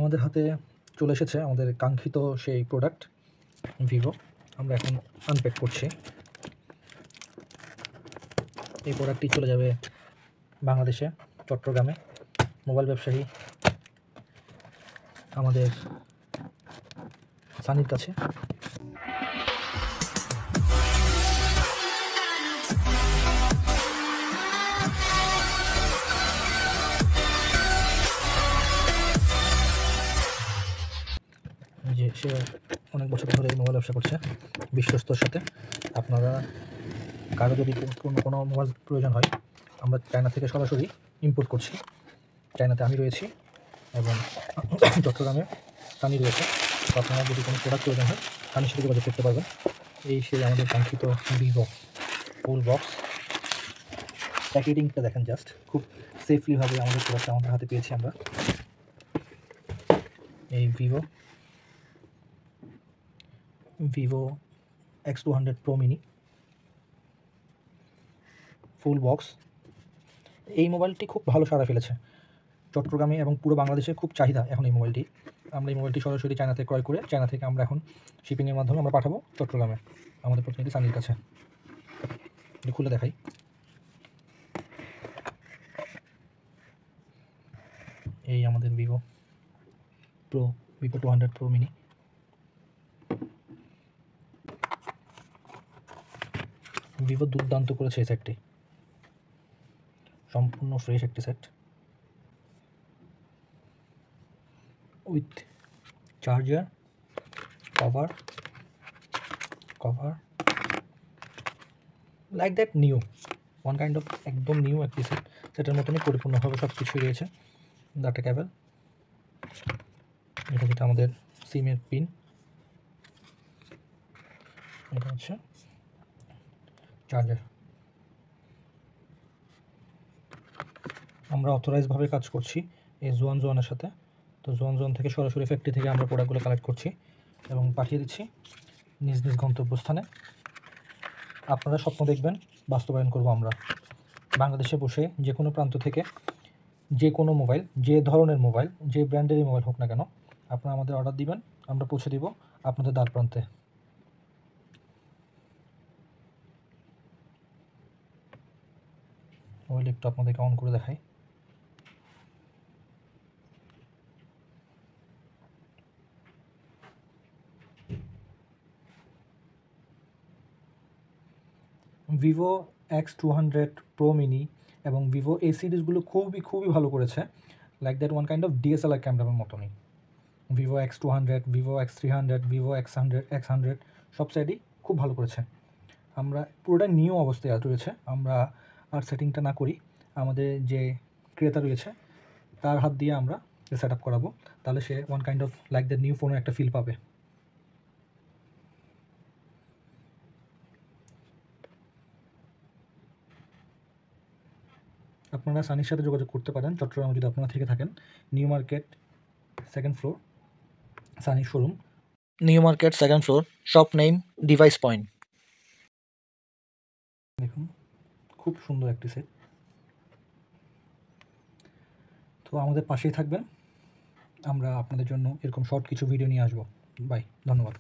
আমাদের হাতে চলে এসেছে আমাদের কাঙ্ক্ষিত সেই প্রোডাক্ট ভিভো। আমরা এখন আনপ্যাক করছি। এই প্রোডাক্টটি চলে যাবে বাংলাদেশে, চট্টগ্রামে মোবাইল ব্যবসায়ী আমাদের সানির কাছে। যে সে অনেক বছর ধরে এই মোবাইল ব্যবসা করছে বিশ্বস্তর সাথে। আপনারা কারো যদি কোনো মোবাইল প্রয়োজন হয়, আমরা চায়না থেকে সরাসরি ইম্পোর্ট করছি। চায়নাতে আমি রয়েছি এবং চট্টগ্রামে সানি রয়েছে। তো আপনারা যদি কোনো প্রোডাক্ট প্রয়োজন হয় সানির সাথে যোগাযোগ করতে পারবেন। এই সেই আমাদের কাঙ্ক্ষিত ভিভো ফুল বক্স। প্যাকেটিংটা দেখেন জাস্ট, খুব সেফলিভাবে আমাদের প্রোডাক্টটা আমাদের হাতে পেয়েছি আমরা। এই Vivo X200 Pro Mini full box. এই মোবাইলটি খুব ভালো সাড়া ফেলেছে চট্টগ্রামে এবং পুরো বাংলাদেশে, খুব চাহিদা এখন এই মোবাইলটি। আমরা এই মোবাইলটি সরাসরি চায়না থেকে ক্রয় করে চায়না থেকে আমরা এখন শিপিংয়ের মাধ্যমে আমরা পাঠাবো চট্টগ্রামে আমাদের প্রতিনিধি সানির কাছে। খুলে দেখাই। এই আমাদের ভিভো 200 Pro Mini। ভিভো দুর্দান্ত করেছে এই সেটটি, সম্পূর্ণ ফ্রেশ একটি set with charger, cover like that new, one kind of একদম নিউ একটি সেট। সেটার মতনই পরিপূর্ণভাবে সব কিছুই রয়েছে। ডাটা কেবল, এটা যেটা আমাদের সিমের পিন, এটা হচ্ছে চার্জার। আমরা অথরাইজভাবে কাজ করছি এই জোয়ানের সাথে। তো জোয়ান থেকে সরাসরি ফ্যাক্টরি থেকে আমরা প্রোডাক্টগুলো কালেক্ট করছি এবং পাঠিয়ে দিচ্ছি নিজ নিজ গন্তব্যস্থানে। আপনারা স্বপ্ন দেখবেন, বাস্তবায়ন করব আমরা। বাংলাদেশে বসে যে কোনো প্রান্ত থেকে যে কোনো মোবাইল, যে ধরনের মোবাইল, যে ব্র্যান্ডেরই মোবাইল হোক না কেন, আপনারা আমাদের অর্ডার দিবেন, আমরা পৌঁছে দিব আপনাদের দ্বার প্রান্তে। মোবাইল একটু আপনাদেরকে অন করে দেখাই। ভিভো X200 Pro Mini এবং ভিভো এই সিরিজগুলো খুবই ভালো করেছে। Like that one kind of DSLR ক্যামেরার মতনই। Vivo X200, Vivo X300, Vivo X100 সব সাইডই খুব ভালো করেছে। আমরা পুরোটা নিউ অবস্থায় রয়েছে। আমরা আর সেটিংটা না করি, আমাদের যে ক্রেতা রয়েছে তার হাত দিয়ে আমরা সেট আপ করাবো, তাহলে সে one kind of like that new ফোনের একটা ফিল পাবে। আপনারা সানির সাথে যোগাযোগ করতে পারেন চট্টগ্রামে যদি আপনারা থেকে থাকেন। New market 2nd floor, Sunny showroom, new market 2nd floor, shop name device point. দেখুন খুব সুন্দর একটি সেট। তো আমাদের পাশেই থাকবেন, আমরা আপনাদের জন্য এরকম শর্ট কিছু ভিডিও নিয়ে আসবো। বাই, ধন্যবাদ।